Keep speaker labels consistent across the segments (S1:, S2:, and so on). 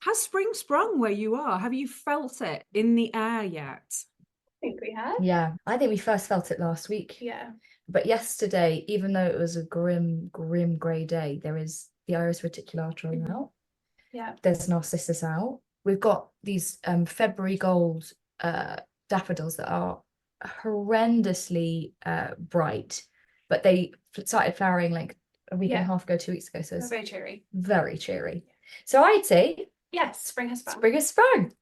S1: Has spring sprung where you are? Have you felt it in the air yet?
S2: I think we have.
S3: Yeah, I think we first felt it last week.
S2: Yeah.
S3: But yesterday, even though it was a grim grey day, there is the Iris reticulata out.
S2: Yeah.
S3: There's Narcissus out. We've got these February gold daffodils that are horrendously bright, but they started flowering like a week and a half ago, 2 weeks ago. So it's
S2: very cheery.
S3: Very cheery. So I'd say
S2: yes, spring has sprung.
S3: Spring has sprung.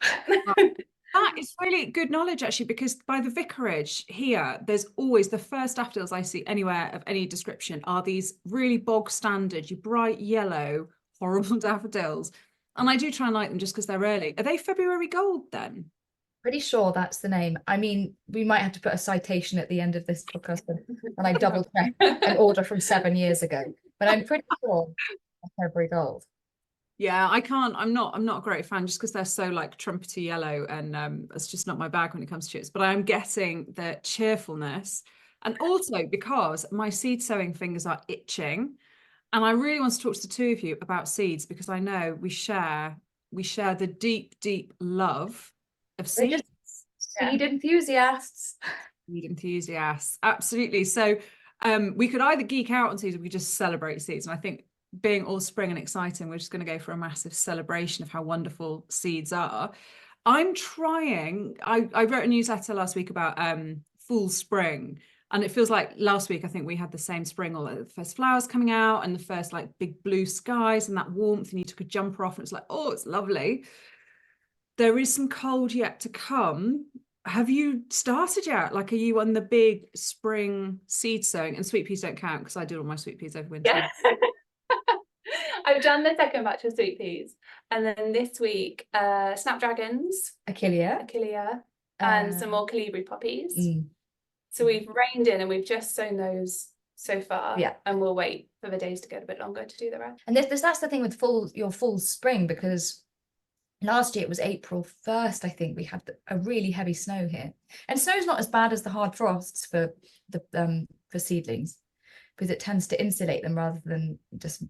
S1: That is really good knowledge, actually, because by the vicarage here, there's always the first daffodils I see anywhere of any description are these really bog standard, you bright yellow, horrible daffodils. And I do try and like them just because they're early. Are they February gold then?
S3: Pretty sure that's the name. I mean, we might have to put a citation at the end of this podcast and I double check an order from 7 years ago, but I'm pretty sure it's February gold.
S1: Yeah, I'm not a great fan just because they're so like trumpety yellow, and it's just not my bag when it comes to chips. But I am getting the cheerfulness, and also because my seed sowing fingers are itching, and I really want to talk to the two of you about seeds because I know we share the deep love of seeds.
S3: Seed enthusiasts.
S1: Seed enthusiasts, absolutely. So we could either geek out on seeds or we could just celebrate seeds, and I think, being all spring and exciting, we're just going to go for a massive celebration of how wonderful seeds are. I'm trying, I wrote a newsletter last week about full spring, and it feels like last week I think we had the same spring, all the first flowers coming out and the first like big blue skies and that warmth, and you took a jumper off and it's like, oh, it's lovely. There is some cold yet to come. Have you started yet? Like, are you on the big spring seed sowing? And sweet peas don't count because I do all my sweet peas over winter.
S2: Yeah. I've done the second batch of sweet peas, and then this week snapdragons, Achillea, and some more calibri poppies. So we've reined in and we've just sown those so far, and we'll wait for the days to get a bit longer to do the rest.
S3: And that's the thing with your full spring, because last year it was April 1st, I think we had a really heavy snow here, and snow's not as bad as the hard frosts for seedlings because it tends to insulate them rather than just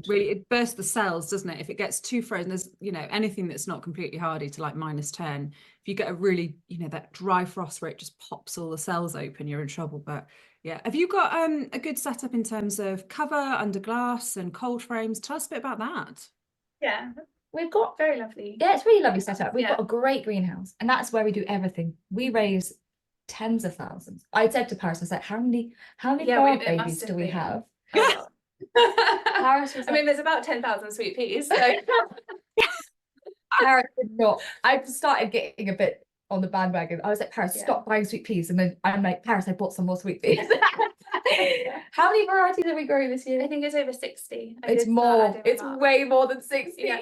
S1: really, it bursts the cells, doesn't it? If it gets too frozen, there's anything that's not completely hardy to like -10, if you get a really that dry frost where it just pops all the cells open, you're in trouble. But yeah, have you got a good setup in terms of cover under glass and cold frames? Tell us a bit about that.
S2: Yeah, we've got very lovely.
S3: Yeah, it's really lovely setup. We've got a great greenhouse, and that's where we do everything. We raise tens of thousands. I said to Paris, I was like, how many barb babies do we have?
S2: Paris was like, there's about 10,000 sweet peas. So.
S3: Paris did not. I've started getting a bit on the bandwagon. I was like, Paris, stop buying sweet peas. And then I'm like, Paris, I bought some more sweet peas. How many varieties are we growing this year?
S2: I think it's over 60.
S3: It's more. It's way more than 60.
S2: Yeah.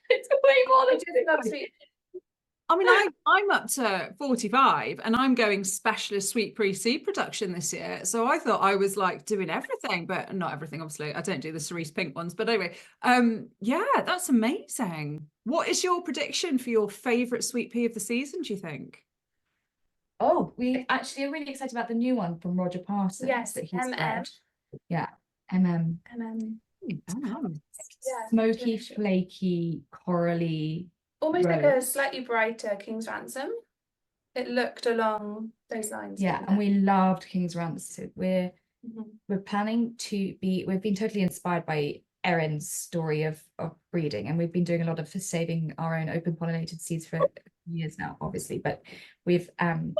S3: It's way more than 60.
S1: I mean, I'm up to 45 and I'm going specialist sweet pea seed production this year. So I thought I was like doing everything, but not everything, obviously. I don't do the cerise pink ones. But anyway, yeah, that's amazing. What is your prediction for your favourite sweet pea of the season, do you think?
S3: Oh, we actually are really excited about the new one from Roger Parsons.
S2: Yes,
S3: that he's
S2: MM.
S3: Yeah, MM. Smoky, flaky, corally.
S2: Almost like a slightly brighter King's Ransom. It looked along those lines.
S3: Yeah, and we loved King's Ransom. We're planning to be. We've been totally inspired by Erin's story of breeding, and we've been doing a lot of saving our own open pollinated seeds for years now, obviously. But we've and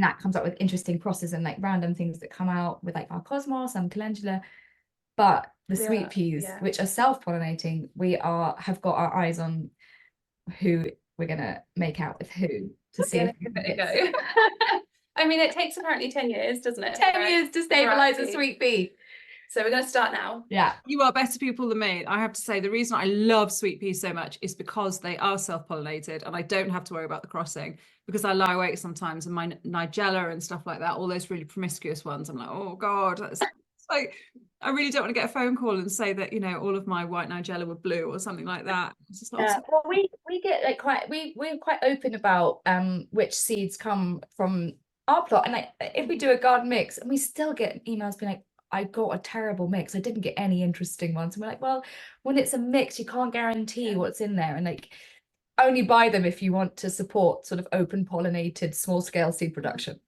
S3: that comes up with interesting crosses and like random things that come out with like our cosmos and calendula. But the sweet peas, which are self-pollinating, have got our eyes on who we're gonna make out with who to see if we can go.
S2: I mean, it takes apparently 10 years, doesn't it?
S3: 10 years to stabilize a sweet pea.
S2: So we're going to start now.
S3: Yeah.
S1: You are better people than me. I have to say, the reason I love sweet peas so much is because they are self-pollinated and I don't have to worry about the crossing, because I lie awake sometimes and my Nigella and stuff like that, all those really promiscuous ones, I'm like, oh God, it's like, I really don't want to get a phone call and say that, all of my white Nigella were blue or something like that. It's just not
S3: well, we get like we're quite open about which seeds come from our plot, and like if we do a garden mix, and we still get emails being like, I got a terrible mix. I didn't get any interesting ones. And we're like, well, when it's a mix, you can't guarantee what's in there. And like, only buy them if you want to support sort of open pollinated small scale seed production.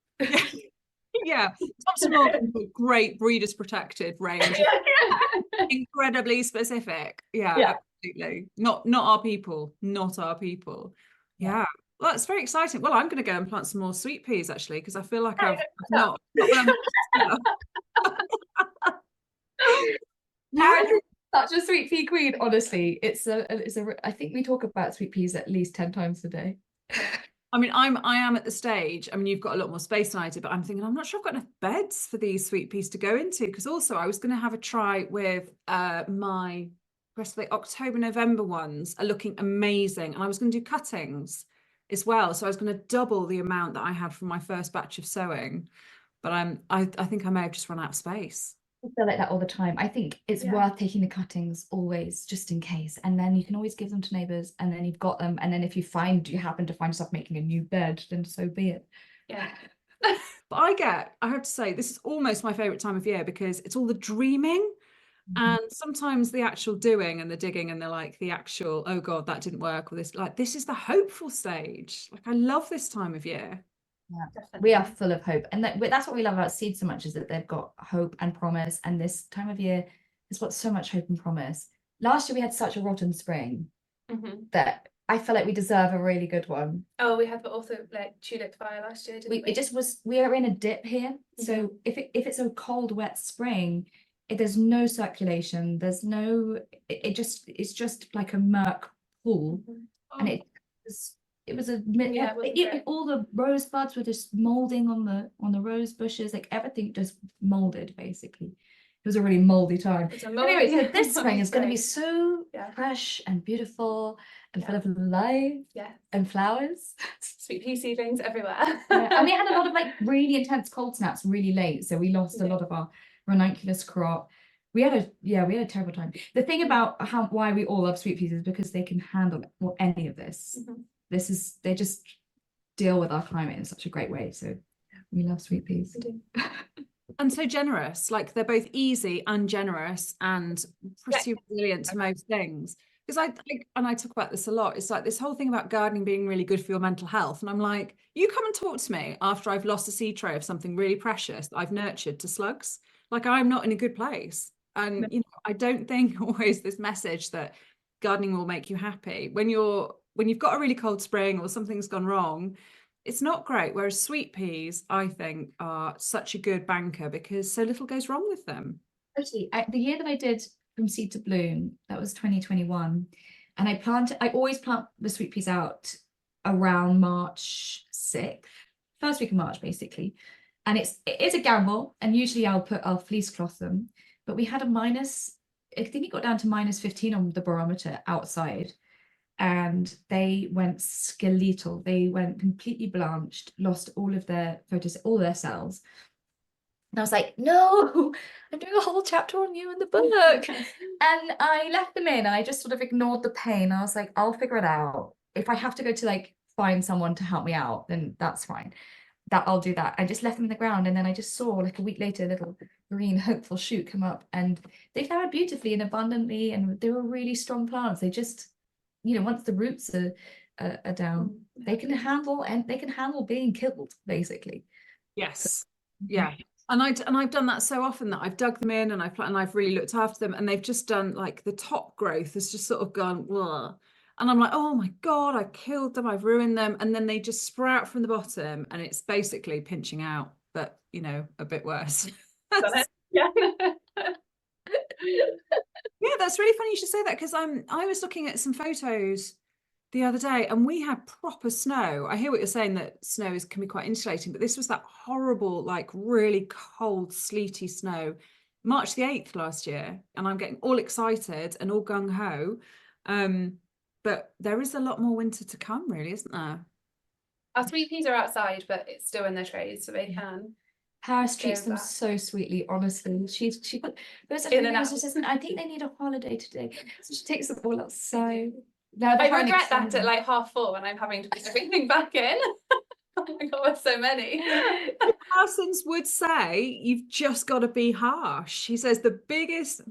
S1: Yeah, Thompson Morgan's a great breeders protected range. Incredibly specific. Yeah, absolutely. Not our people. Not our people. Yeah. Well, that's very exciting. Well, I'm going to go and plant some more sweet peas actually, because I feel like I've not done
S3: Such a sweet pea queen, honestly. I think we talk about sweet peas at least 10 times a day.
S1: I mean, I am at the stage. I mean, you've got a lot more space than I do, but I'm thinking I'm not sure I've got enough beds for these sweet peas to go into. Because also, I was going to have a try with my rest of the October, November ones are looking amazing, and I was going to do cuttings as well. So I was going to double the amount that I had from my first batch of sowing. But I think I may have just run out of space.
S3: I feel like that all the time. I think it's worth taking the cuttings always, just in case, and then you can always give them to neighbors, and then you've got them, and then if you happen to find yourself making a new bed, then so be it.
S2: Yeah.
S1: But I have to say, this is almost my favorite time of year because it's all the dreaming, and sometimes the actual doing and the digging and the actual, oh God, that didn't work, or this is the hopeful stage. Like, I love this time of year.
S3: Yeah, definitely. We are full of hope, and that's what we love about seeds so much, is that they've got hope and promise, and this time of year has got so much hope and promise. Last year we had such a rotten spring that I feel like we deserve a really good one.
S2: Oh, we had also like tulip fire last year, didn't we?
S3: We are in a dip here. So if it's a cold, wet spring, there's no circulation, there's no, it's just like a murk pool. And it was all the rosebuds were just molding on the rose bushes, like everything just molded basically. It was a really moldy time. Anyway, so this spring is going to be so fresh and beautiful and full of life and flowers.
S2: Sweet pea seedlings everywhere.
S3: And we had a lot of like really intense cold snaps really late, so we lost a lot of our ranunculus crop. We had a terrible time. The thing about why we all love sweet peas is because they can handle any of this. They just deal with our climate in such a great way. So we love sweet peas.
S1: And so generous, like they're both easy and generous and pretty resilient to most things. Because I talk about this a lot. It's like this whole thing about gardening being really good for your mental health. And I'm like, you come and talk to me after I've lost a seed tray of something really precious that I've nurtured to slugs. Like, I'm not in a good place. And I don't think always this message that gardening will make you happy. When you've got a really cold spring or something's gone wrong, it's not great. Whereas sweet peas, I think, are such a good banker because so little goes wrong with them.
S3: Totally. The year that I did From Seed to Bloom, that was 2021, and I always plant the sweet peas out around March 6th, first week of March basically, and it is a gamble, and usually I'll fleece cloth them, but we had I think it got down to -15 on the barometer outside, and they went skeletal. They went completely blanched, lost all of their all their cells. And I was like, no, I'm doing a whole chapter on you in the book. And I left them in, and I just sort of ignored the pain. I was like, I'll figure it out. If I have to go to like find someone to help me out, then that's fine. I'll do that. I just left them in the ground, and then I just saw like a week later a little green hopeful shoot come up, and they flowered beautifully and abundantly, and they were really strong plants. They just, once the roots are down, they can handle being killed basically.
S1: Yes. Yeah. And I've done that so often that I've dug them in and I've really looked after them, and they've just done like the top growth has just sort of gone, ugh. And I'm like, oh my God, I've killed them, I've ruined them. And then they just sprout from the bottom, and it's basically pinching out, but a bit worse.
S2: Yeah.
S1: Yeah, that's really funny you should say that, because I was looking at some photos the other day, and we had proper snow. I hear what you're saying, that snow can be quite insulating, but this was that horrible, like really cold, sleety snow, March the 8th last year, and I'm getting all excited and all gung-ho. But there is a lot more winter to come, really, isn't there?
S2: Our sweet peas are outside, but it's still in their trays, so they can.
S3: Paris treats them so sweetly, honestly. She goes up and says, I think they need a holiday today. So she takes them all outside.
S2: I regret that at like 4:30 when I'm having to put everything back in. Oh my God, there's so many.
S1: Parsons would say you've just got to be harsh. He says the biggest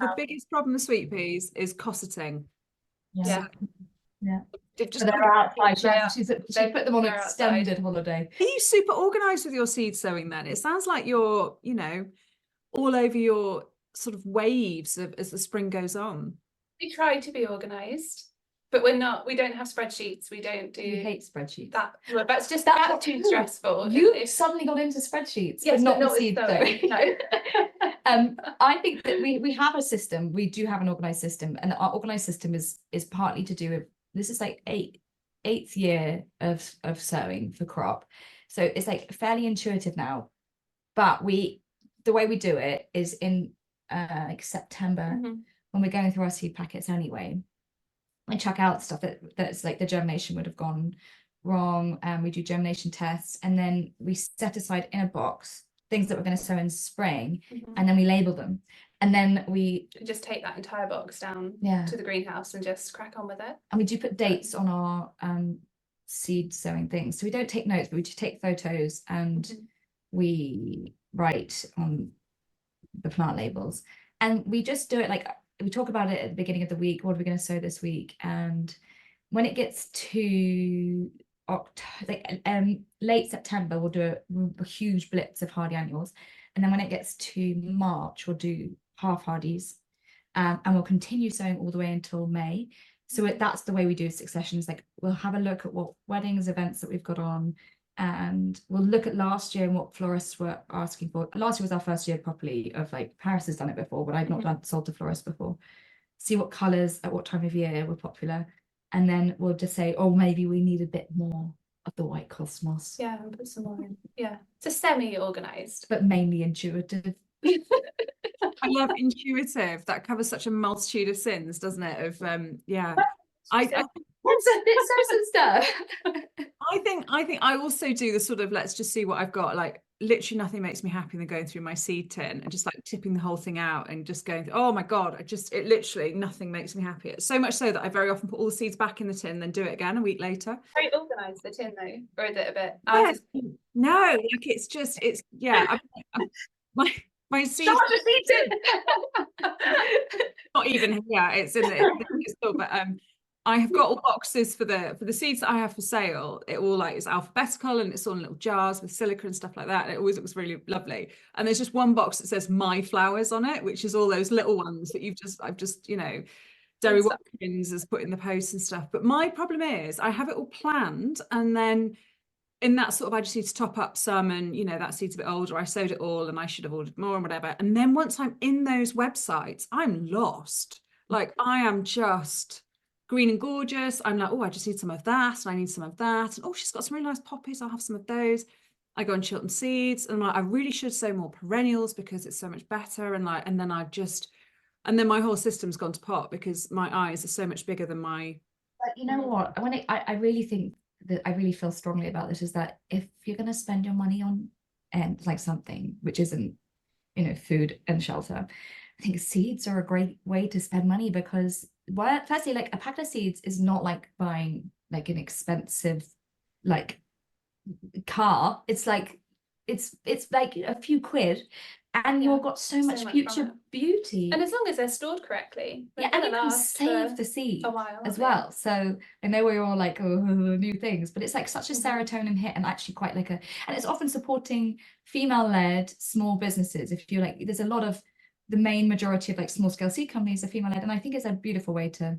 S1: problem with sweet peas is cosseting.
S3: Yeah.
S1: So
S3: Yeah.
S1: it just
S3: So they're outside. She's put them on
S2: they're
S3: extended
S2: outside.
S3: holiday.
S1: Are you super organized with your seed sowing then? It sounds like you're, you know, all over your sort of waves as the spring goes on.
S2: We try to be organized, but we don't have spreadsheets. We don't do.
S3: You hate spreadsheets.
S2: That's too stressful.
S3: You suddenly got into spreadsheets,
S2: yes,
S3: but not the
S2: with
S3: seed
S2: sowing.
S3: No. I think that we have a system. We do have an organized system, and our organized system is partly to do with, this is like eighth year of sowing for crop, so it's like fairly intuitive now. But the way we do it is in like September, when we're going through our seed packets anyway, and chuck out stuff that's like the germination would have gone wrong, and we do germination tests, and then we set aside in a box things that we're going to sow in spring, and then we label them, and then we
S2: just take that entire box down to the greenhouse and just crack on with it. And
S3: we do put dates on our seed sowing things, so we don't take notes, but we just take photos, and we write on the plant labels, and we just do it like, we talk about it at the beginning of the week. What are we going to sow this week? And when it gets to late September, we'll do a huge blitz of hardy annuals. And then when it gets to March, we'll do half hardies. And we'll continue sowing all the way until May. So that's the way we do successions. Like, we'll have a look at what weddings, events that we've got on, and we'll look at last year and what florists were asking for. Last year was our first year properly of, like, Paris has done it before, but I'd not sold to florists before. See what colours at what time of year were popular, and then we'll just say, oh, maybe we need a bit more of the white cosmos.
S2: Yeah, and put some more in. Yeah, it's a semi-organised,
S3: but mainly intuitive.
S1: I love intuitive. That covers such a multitude of sins, doesn't it? Of I think I also do the sort of, let's just see what I've got. Like, literally nothing makes me happier than going through my seed tin and just like tipping the whole thing out and just going, oh my God, it literally nothing makes me happier. So much so that I very often put all the seeds back in the tin, then do it again a week later.
S2: Very organised, the tin though, or is it a bit?
S1: Yeah. No, like it's yeah. My seed. Not even, yeah, it's in the store, but I have got all boxes for the seeds that I have for sale. It all like is alphabetical, and it's all in little jars with silica and stuff like that. And it always looks really lovely. And there's just one box that says My Flowers on it, which is all those little ones that I've just, you know, Derry Watkins has put in the post and stuff. But my problem is I have it all planned, and then in that sort of, I just need to top up some, and you know, that seed's a bit older, I sowed it all and I should have ordered more and whatever. And then once I'm in those websites, I'm lost. Like, I am just green and gorgeous. I'm like, oh, I just need some of that, and I need some of that, and oh, she's got some really nice poppies, I'll have some of those. I go on Chiltern Seeds, and I'm like, I really should sow more perennials because it's so much better. And like, and then my whole system's gone to pot because my eyes are so much bigger than my.
S3: But you know what? I really think that I really feel strongly about this is that if you're going to spend your money on like something which isn't, you know, food and shelter, I think seeds are a great way to spend money, because firstly, like, a packet of seeds is not like buying like an expensive like car. It's like it's like a few quid, and you've got so much future beauty.
S2: And as long as they're stored correctly,
S3: and you can save the seed as well. So I know we're all like, oh, new things, but it's like such a serotonin hit, and actually quite like and it's often supporting female-led small businesses. If you're like, there's a lot of, the main majority of like small scale seed companies are female-led, and I think it's a beautiful way to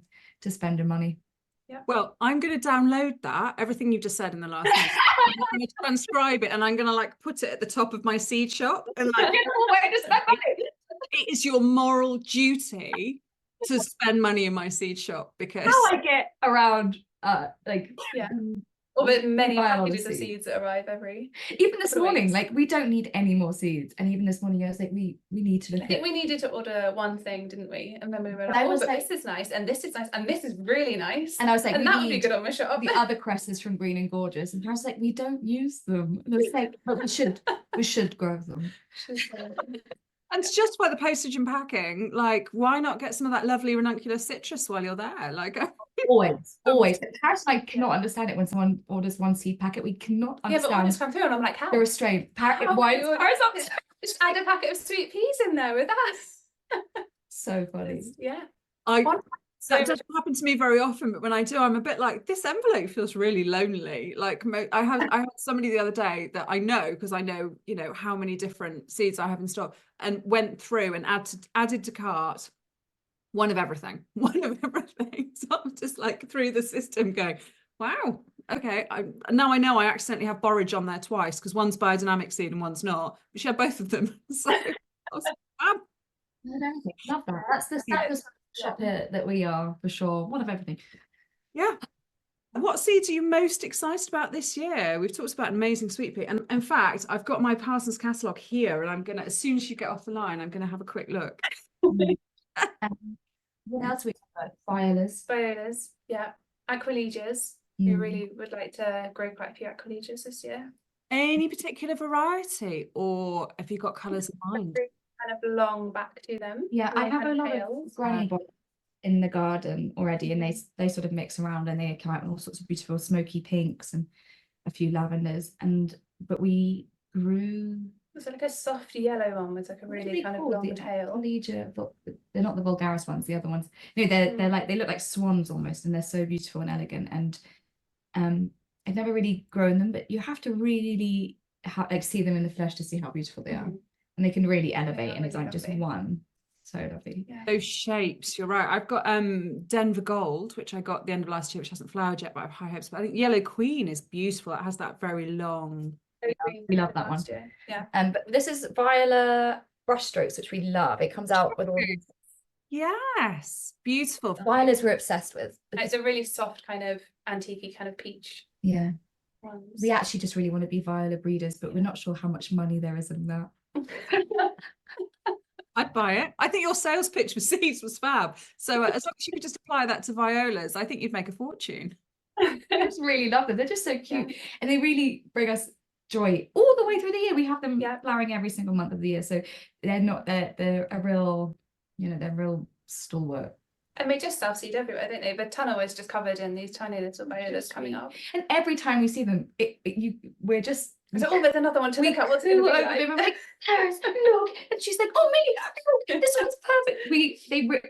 S3: spend your money.
S1: Yeah. Well, I'm going to download that, everything you've just said in the last minute. I'm going to transcribe it, and I'm going to like put it at the top of my seed shop. And like, it is your moral duty to spend money in my seed shop, because
S3: how I get around like
S2: or the many packages of seeds that arrive
S3: even this morning weeks. Like, we don't need any more seeds, and even this morning I was like, we need to look.
S2: I think we needed to order one thing, didn't we? And then we were like, oh, but this is nice, and this is nice, and this is really nice,
S3: and I was like,
S2: and that would be good on my shop.
S3: The other cresses from Green and Gorgeous, and I was like, we don't use them. And I was like, but we should grow them.
S1: And it's just by the postage and packing, like, why not get some of that lovely ranunculus citrus while you're there? Like,
S3: always. Paris and I cannot understand it when someone orders one seed packet. We cannot
S2: Yeah, but orders
S3: understand
S2: come through and I'm like, how?
S3: the restraint. Why is Paris up to-
S2: Just add a packet of sweet peas in there with us.
S3: So funny.
S2: Yeah.
S1: That doesn't happen to me very often, but when I do, I'm a bit like, this envelope feels really lonely. Like I had somebody the other day that I know, because I know, you know, how many different seeds I have in stock, and went through and added to cart one of everything. So I'm just like through the system going, wow, okay. Now I know I accidentally have borage on there twice, because one's biodynamic seed and one's not. But she had both of them. So I was fab.
S3: Love that. That's the shop here that we are, for sure. One of everything.
S1: Yeah. What seeds are you most excited about this year? We've talked about amazing sweet pea, and in fact, I've got my Parsons catalogue here, and I'm gonna, as soon as you get off the line, I'm gonna have a quick look.
S3: What else we got? Violas,
S2: yeah. Aquilegias. We really would like to grow quite a few aquilegias this year.
S1: Any particular variety, or have you got colours in mind?
S2: Kind of long back to them.
S3: Yeah, I have a lot of granny box in the garden already, and they sort of mix around, and they come out in all sorts of beautiful smoky pinks and a few lavenders. But we grew.
S2: It's like a soft yellow one with like a really kind of long tail.
S3: They're not the vulgaris ones, the other ones. No, they're like, they look like swans almost, and they're so beautiful and elegant. And I've never really grown them, but you have to really like see them in the flesh to see how beautiful they are. And they can really elevate, and it's like just one. So lovely.
S2: Yeah.
S1: Those shapes, you're right. I've got Denver Gold, which I got at the end of last year, which hasn't flowered yet, but I have high hopes. But I think Yellow Queen is beautiful. It has that very long.
S3: We love that one.
S2: Yeah.
S3: But this is Viola brushstrokes, which we love. It comes out with all these.
S1: Yes, beautiful.
S3: Violas we're obsessed with.
S2: It's a really soft kind of antique kind of peach.
S3: Yeah.
S2: Ones.
S3: We actually just really want to be Viola breeders, but we're not sure how much money there is in that.
S1: I'd buy it. I think your sales pitch for seeds was fab. So as long as you could just apply that to violas, I think you'd make a fortune.
S3: I just really love them. They're just so cute, and they really bring us joy all the way through the year. We have them flowering every single month of the year, so they're a real, you know, they're real stalwart.
S2: And they just self-seed everywhere, don't they? The tunnel is just covered in these tiny little violas coming up.
S3: And every time we see them, we're just.
S2: So, oh, there's another one to look at. What's it going to be like?
S3: Like, Paris, look, and she's like, oh, me, look, this one's perfect.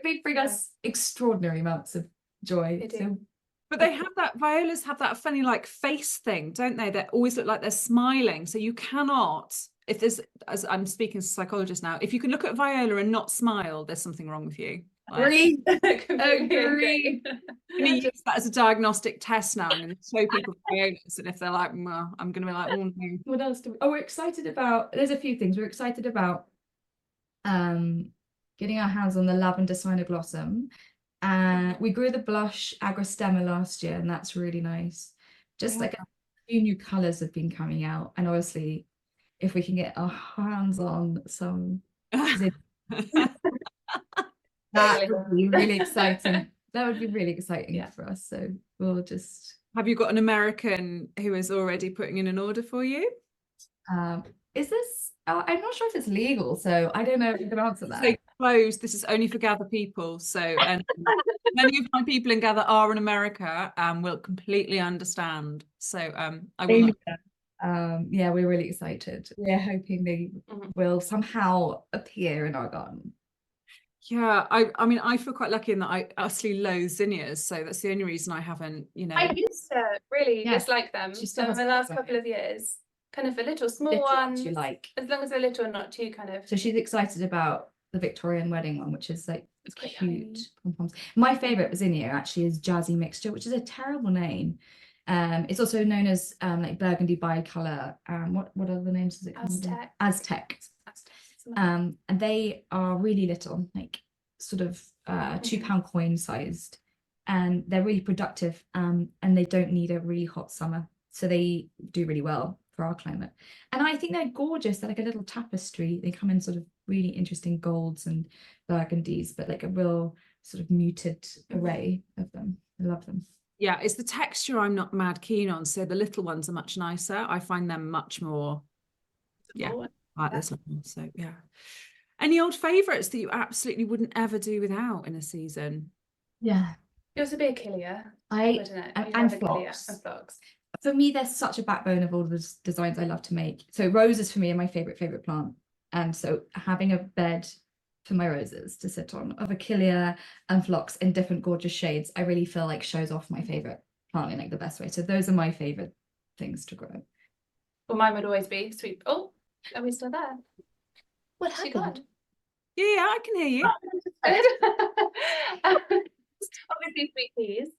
S3: They bring us extraordinary amounts of joy.
S1: But they have violas have that funny like face thing, don't they? They always look like they're smiling. So you cannot, if there's, as I'm speaking as a psychologist now, if you can look at viola and not smile, there's something wrong with you.
S3: Agree.
S1: Agree. I'm going to use that as a diagnostic test now. I'm going to show people violas, and if they're like, well, I'm going to be like, oh no.
S3: What else do we? Oh, we're excited about. There's a few things we're excited about. Getting our hands on the lavender cyanoglossom. We grew the blush agrostemma last year, and that's really nice. Just like a few new colours have been coming out, and obviously, if we can get our hands on some. That would be really exciting. That would be really exciting for us. So we'll just.
S1: Have you got an American who is already putting in an order for you?
S3: Is this? I'm not sure if it's legal, so I don't know if you can answer that.
S1: They closed. This is only for Gather people. So many of my people in Gather are in America and will completely understand. So I will not.
S3: Yeah, we're really excited. We're hoping they will somehow appear in our garden.
S1: Yeah, I mean, I feel quite lucky in that I utterly loathe zinnias, so that's the only reason I haven't, you know.
S2: I used to really dislike them in the last couple of years. Kind of the little small ones,
S3: you like,
S2: as long as they're little and not too kind of.
S3: So she's excited about the Victorian wedding one, which is like cute pom-poms. My favorite zinnia actually is Jazzy Mixture, which is a terrible name. It's also known as like burgundy bicolor. What other names does it come Aztec. And they are really little, like sort of £2 coin sized, and they're really productive, and they don't need a really hot summer, so they do really well for our climate. And I think they're gorgeous. They're like a little tapestry. They come in sort of really interesting golds and burgundies, but like a real sort of muted array of them. I love them.
S1: Yeah, it's the texture I'm not mad keen on, so the little ones are much nicer. I find them much more like this level. So Any old favourites that you absolutely wouldn't ever do without in a season?
S3: Yeah.
S2: Yours would be Achillea,
S3: I
S2: wouldn't it?
S3: and,
S2: You'd
S3: and
S2: have Achillea
S3: phlox.
S2: and phlox.
S3: For me, they're such a backbone of all the designs I love to make. So roses for me are my favorite plant. And so having a bed for my roses to sit on of Achillea and phlox in different gorgeous shades, I really feel like shows off my favorite plant in like the best way. So those are my favorite things to grow.
S2: Well, mine would always be sweet. Oh, are we still there?
S3: What
S2: She
S3: happened?
S2: gone?
S1: Yeah, I can hear you.
S2: Obviously sweet peas.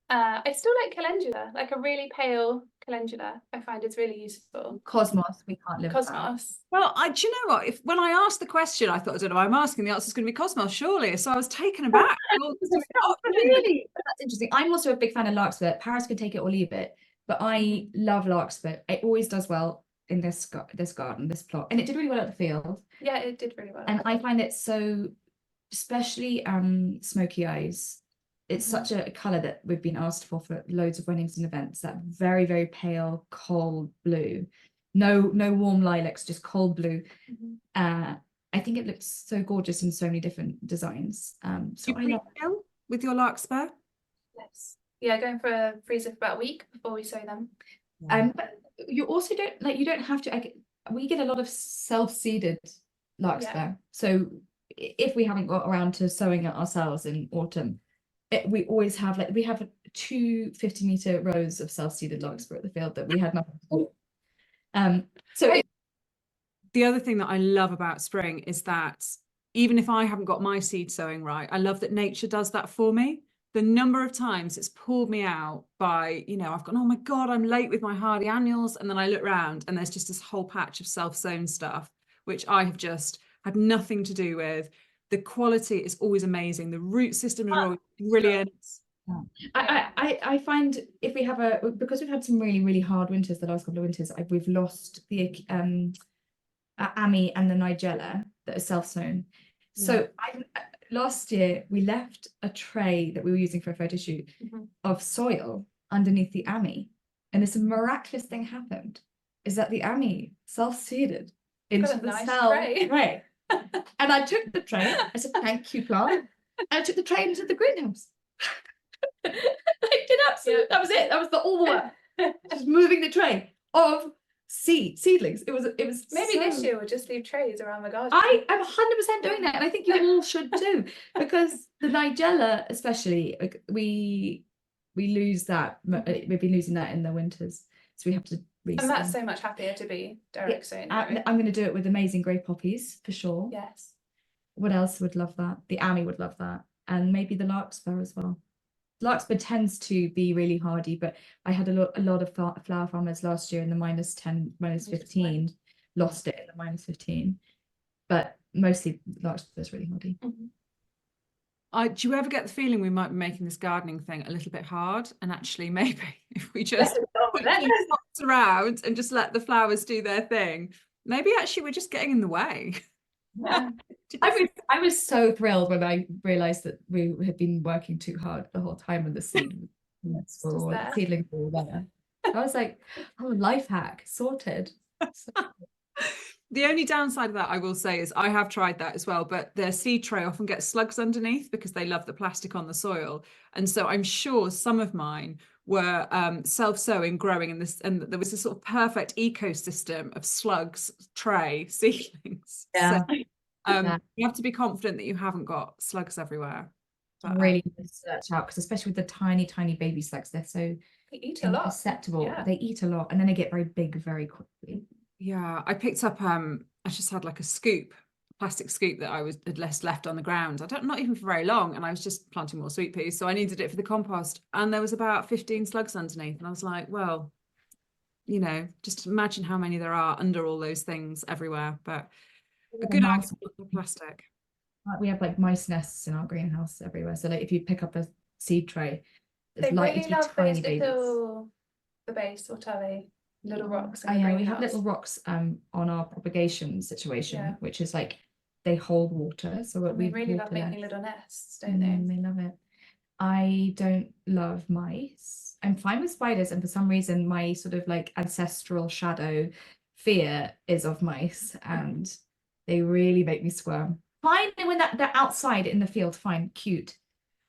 S2: I still like calendula, like a really pale calendula. I find it's really useful.
S3: Cosmos, we can't live without.
S2: Cosmos.
S1: Well, do you know what? When I asked the question, I thought, I don't know why I'm asking. The answer's going to be Cosmos, surely. So I was taken aback.
S3: Really? That's interesting. I'm also a big fan of larkspur. Paris could take it or leave it, but I love larkspur. It always does well in this garden, this plot, and it did really well at the field.
S2: Yeah, it did really well.
S3: And I find it so, especially smoky eyes. It's such a colour that we've been asked for loads of weddings and events. That very pale, cold blue. No warm lilacs, just cold blue. I think it looks so gorgeous in so many different designs. So
S1: I love it. With your larkspur?
S2: Yes. Yeah, going for a freezer for about a week before we sow them.
S3: But you also you don't have to. We get a lot of self-seeded larkspur. So if we haven't got around to sowing it ourselves in autumn, we always have we have 2 50-meter rows of self-seeded larkspur at the field that we had nothing to do. So
S1: the other thing that I love about spring is that even if I haven't got my seed sowing right, I love that nature does that for me. The number of times it's pulled me out by, I've gone, oh my God, I'm late with my hardy annuals. And then I look around and there's just this whole patch of self-sown stuff, which I have just had nothing to do with. The quality is always amazing. The root system is always brilliant.
S3: I find if we have because we've had some really hard winters the last couple of winters, we've lost the Ami and the Nigella that are self-sown. So last year we left a tray that we were using for a photo shoot of soil underneath the Ami, and this miraculous thing happened, is that the Ami self-seeded into the cell tray. And I took the tray, I said, thank you, plant. And I took the tray into the greenhouse. I did absolutely, that was it. That was all the work. Just moving the tray of seedlings. It was
S2: maybe this year we'll just leave trays around the garden.
S3: I am 100% doing that, and I think you all should too, because the Nigella especially, we lose that. We've been losing that in the winters, so we have to resow.
S2: And that's so much happier to be direct sown.
S3: I'm going to do it with amazing grey poppies for sure.
S2: Yes.
S3: What else would love that? The Ami would love that, and maybe the larkspur as well. Larkspur tends to be really hardy, but I had a lot of flower farmers last year in the -10, -15, lost it in the -15, but mostly larkspur is really hardy.
S1: Do you ever get the feeling we might be making this gardening thing a little bit hard? And actually, maybe if we just put pots around and just let the flowers do their thing, maybe actually we're just getting in the way.
S3: Yeah. I was so thrilled when I realized that we had been working too hard the whole time and the seedlings were all there. I was like, oh, life hack sorted.
S1: The only downside of that, I will say, is I have tried that as well, but their seed tray often gets slugs underneath because they love the plastic on the soil. And so I'm sure some of mine were self-sowing, growing in this, and there was a sort of perfect ecosystem of slugs, tray, seedlings.
S3: Yeah.
S1: So you have to be confident that you haven't got slugs everywhere. But,
S3: really search out, because especially with the tiny baby slugs, they're so imperceptible.
S2: Yeah.
S3: They eat a lot and then they get very big very quickly.
S1: Yeah, I picked up I just had like a plastic scoop that had left on the ground. Not even for very long, and I was just planting more sweet peas, so I needed it for the compost, and there was about 15 slugs underneath, and I was like, well, just imagine how many there are under all those things everywhere. But a good argument for plastic.
S3: We have like mice nests in our greenhouse everywhere, so like if you pick up a seed tray,
S2: they
S3: likely
S2: really
S3: to be
S2: love
S3: tiny
S2: those
S3: babies.
S2: The base, what are they? Little rocks.
S3: We have little rocks on our propagation situation, which is like they hold water, so
S2: we really love making little nests, don't they?
S3: They love it. I don't love mice. I'm fine with spiders, and for some reason my sort of like ancestral shadow fear is of mice, and They really make me squirm. Fine when they're outside in the field, fine, cute.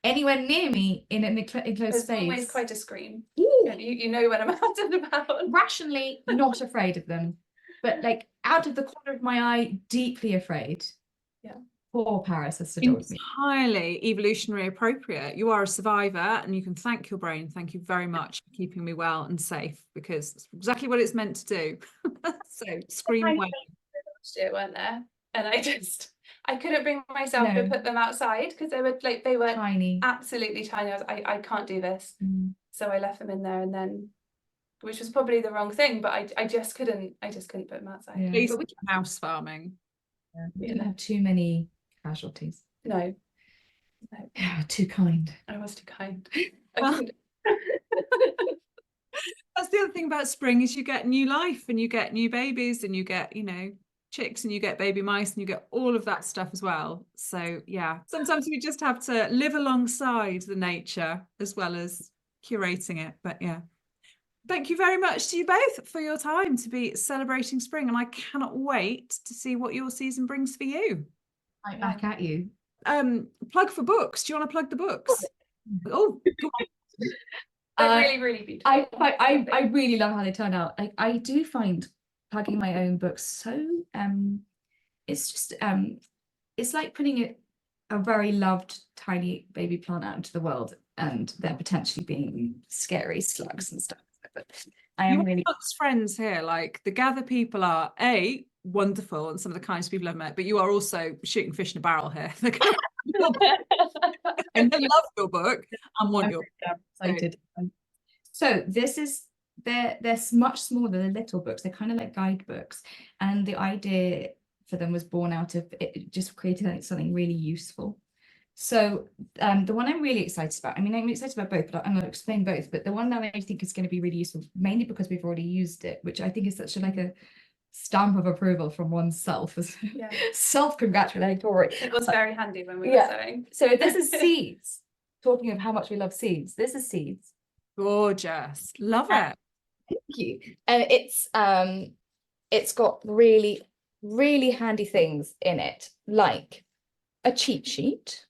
S3: Anywhere near me in an enclosed
S2: There's
S3: space.
S2: always quite a scream.
S3: Ooh.
S2: You know when I'm out and about.
S3: Rationally not afraid of them, but like out of the corner of my eye, deeply afraid.
S2: Yeah.
S3: Poor Paris has to deal with me.
S1: Entirely evolutionary appropriate. You are a survivor and you can thank your brain. Thank you very much for keeping me well and safe, because it's exactly what it's meant to do. So scream away.
S2: Last year, weren't there? And I couldn't bring myself to put them outside because they were
S3: tiny,
S2: absolutely tiny. I can't do this. So I left them in there, and then, which was probably the wrong thing, but I just couldn't put them outside.
S3: Yeah.
S1: Please, house farming.
S3: Yeah. We didn't have too many casualties.
S2: No.
S3: Yeah, too kind.
S2: I was too kind.
S1: That's the other thing about spring, is you get new life and you get new babies and you get, you know, chicks and you get baby mice and you get all of that stuff as well. So yeah, sometimes we just have to live alongside the nature as well as curating it. But yeah, thank you very much to you both for your time to be celebrating spring, and I cannot wait to see what your season brings for you.
S3: Right back at you.
S1: Plug for books. Do you want to plug the books? Oh, come on.
S2: They're really beautiful.
S3: I really love how they turn out. Like, I do find plugging my own books so it's just it's like putting a very loved tiny baby plant out into the world, and they're potentially being scary slugs and stuff. But I am really
S1: friends here. Like, the Gather people are wonderful and some of the kindest people I've met, but you are also shooting fish in a barrel here. And they love your book and want your
S3: excited. So this is they're much smaller than little books. They're kind of like guidebooks, and the idea for them was born out of it, just creating like something really useful. So the one I'm really excited about, I mean, I'm excited about both, but I'm going to explain both. But the one that I think is going to be really useful, mainly because we've already used it, which I think is such a stamp of approval from oneself, as self-congratulatory.
S2: It was very handy when we were sewing.
S3: So this is seeds. Talking of how much we love seeds, this is seeds.
S1: Gorgeous, love it.
S3: Thank you. And it's got really handy things in it, like a cheat sheet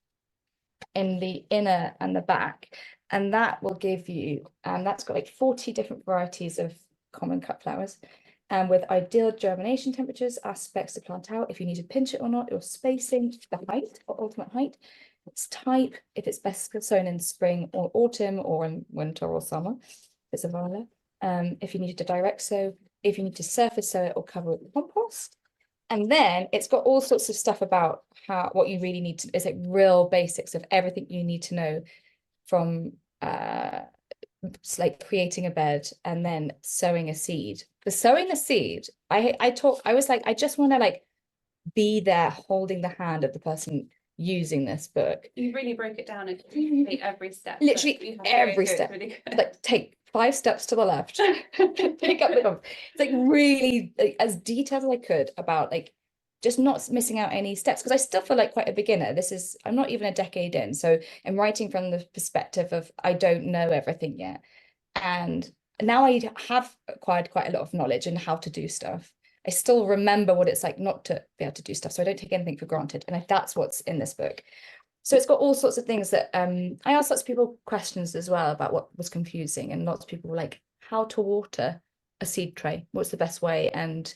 S3: in the inner and the back, and that will give you that's got like 40 different varieties of common cut flowers, and with ideal germination temperatures, aspects to plant out, if you need to pinch it or not, your spacing, the height or ultimate height, its type, if it's best sown in spring or autumn or in winter or summer, it's a violet. If you need to direct sow, if you need to surface sow it or cover it with compost. And then it's got all sorts of stuff about what you really need to, it's like real basics of everything you need to know, from like creating a bed and then sowing a seed. For sowing the seed, I was like, I just want to like be there holding the hand of the person using this book.
S2: You really broke it down into every step.
S3: Literally every step. Really, like, take 5 steps to the left, pick up the it's like really like, as detailed as I could about like just not missing out any steps, because I still feel like quite a beginner. I'm not even a decade in, so I'm writing from the perspective of I don't know everything yet, and now I have acquired quite a lot of knowledge in how to do stuff. I still remember what it's like not to be able to do stuff, so I don't take anything for granted, and that's what's in this book. So it's got all sorts of things that I asked lots of people questions as well about what was confusing, and lots of people were like, how to water a seed tray, what's the best way, and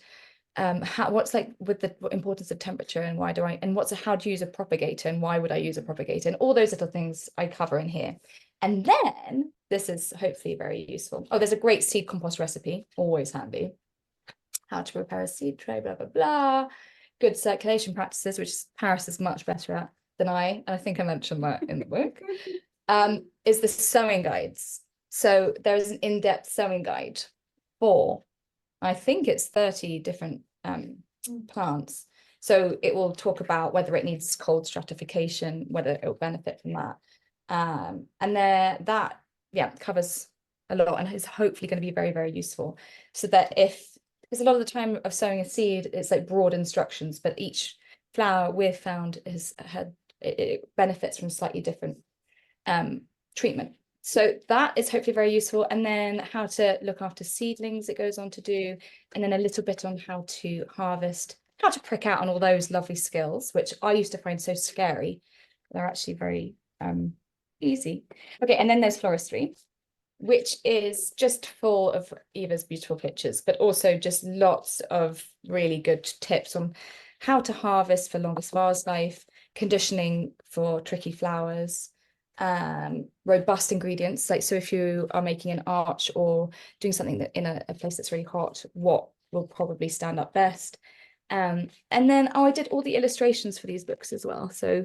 S3: what's like with the importance of temperature, and how to use a propagator, and why would I use a propagator, and all those little things I cover in here. And then this is hopefully very useful. Oh, there's a great seed compost recipe, always handy. How to prepare a seed tray, blah blah blah. Good circulation practices, which Paris is much better at than I think I mentioned that in the book. Is the sewing guides. So there is an in-depth sewing guide for, I think it's 30 different plants. So it will talk about whether it needs cold stratification, whether it will benefit from that. And that covers a lot, and is hopefully going to be very, very useful. So that because a lot of the time of sowing a seed, it's like broad instructions, but each flower we've found it benefits from slightly different treatment. So that is hopefully very useful. And then how to look after seedlings it goes on to do, and then a little bit on how to harvest how to prick out on all those lovely skills, which I used to find so scary. They're actually very easy. Okay, and then there's floristry, which is just full of Eva's beautiful pictures, but also just lots of really good tips on how to harvest for longest vase life, conditioning for tricky flowers, robust ingredients. Like, so if you are making an arch or doing something that in a place that's really hot, what will probably stand up best. And then I did all the illustrations for these books as well. So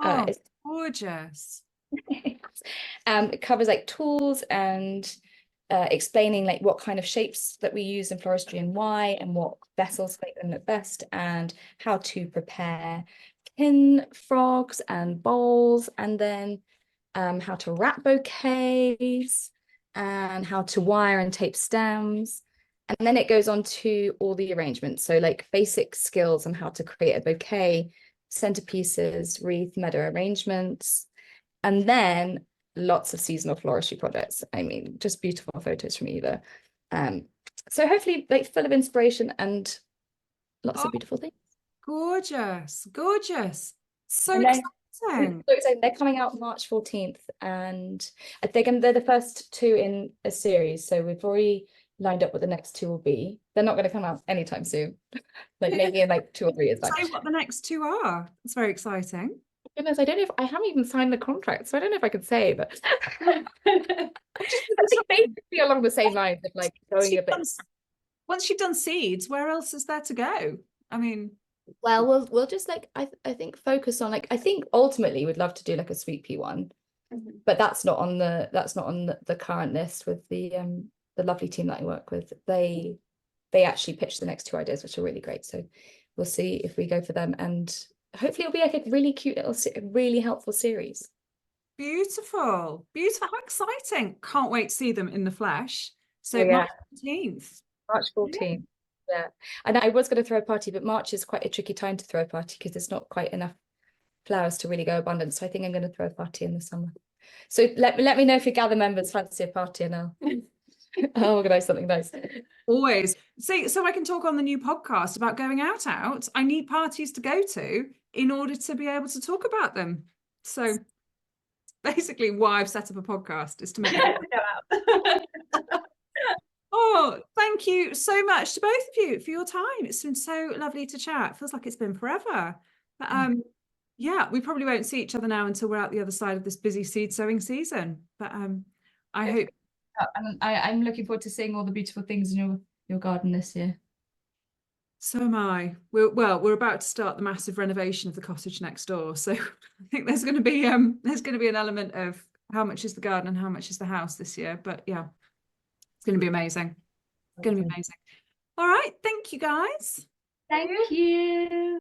S1: it's gorgeous.
S3: It covers like tools and explaining like what kind of shapes that we use in floristry and why, and what vessels make them look best, and how to prepare tin frogs and bowls, and then how to wrap bouquets, and how to wire and tape stems. And then it goes on to all the arrangements. So like basic skills on how to create a bouquet, centerpieces, wreath, meadow arrangements, and then lots of seasonal floristry projects. I mean, just beautiful photos from Eva. So hopefully like full of inspiration and lots of beautiful things.
S1: Gorgeous, gorgeous. So
S3: and
S1: exciting.
S3: They're coming out March 14th, and they're the first two in a series. So we've already lined up what the next two will be. They're not going to come out anytime soon, like maybe in like 2 or 3 years time.
S1: Say what the next two are. It's very exciting.
S3: Goodness, I don't know if I haven't even signed the contract, so I don't know if I can say, but it's basically along the same lines of like going a bit.
S1: Once you've done seeds, where else is there to go? I mean,
S3: well, we'll just like I think focus on, like, I think ultimately we'd love to do like a sweet pea one, but that's not on the current list with the lovely team that I work with. They actually pitched the next 2 ideas, which are really great. So we'll see if we go for them, and hopefully it'll be like a really cute little, really helpful series.
S1: Beautiful, beautiful, how exciting. Can't wait to see them in the flesh. So
S3: March
S1: 14th.
S3: March 14th. Yeah. And I was going to throw a party, but March is quite a tricky time to throw a party because there's not quite enough flowers to really go abundant. So I think I'm going to throw a party in the summer. So let me know if you gather members fancy a party, and I'll organize something nice.
S1: Always. See, so I can talk on the new podcast about going out. I need parties to go to in order to be able to talk about them. So basically why I've set up a podcast is to make it go out. Oh, thank you so much to both of you for your time. It's been so lovely to chat. It feels like it's been forever. But yeah, we probably won't see each other now until we're out the other side of this busy seed sowing season. But I hope.
S3: And I'm looking forward to seeing all the beautiful things in your garden this year.
S1: So am I. We're about to start the massive renovation of the cottage next door. So I think there's going to be an element of how much is the garden and how much is the house this year. But yeah, it's going to be amazing. It's going to be amazing. All right. Thank you, guys.
S3: Thank you.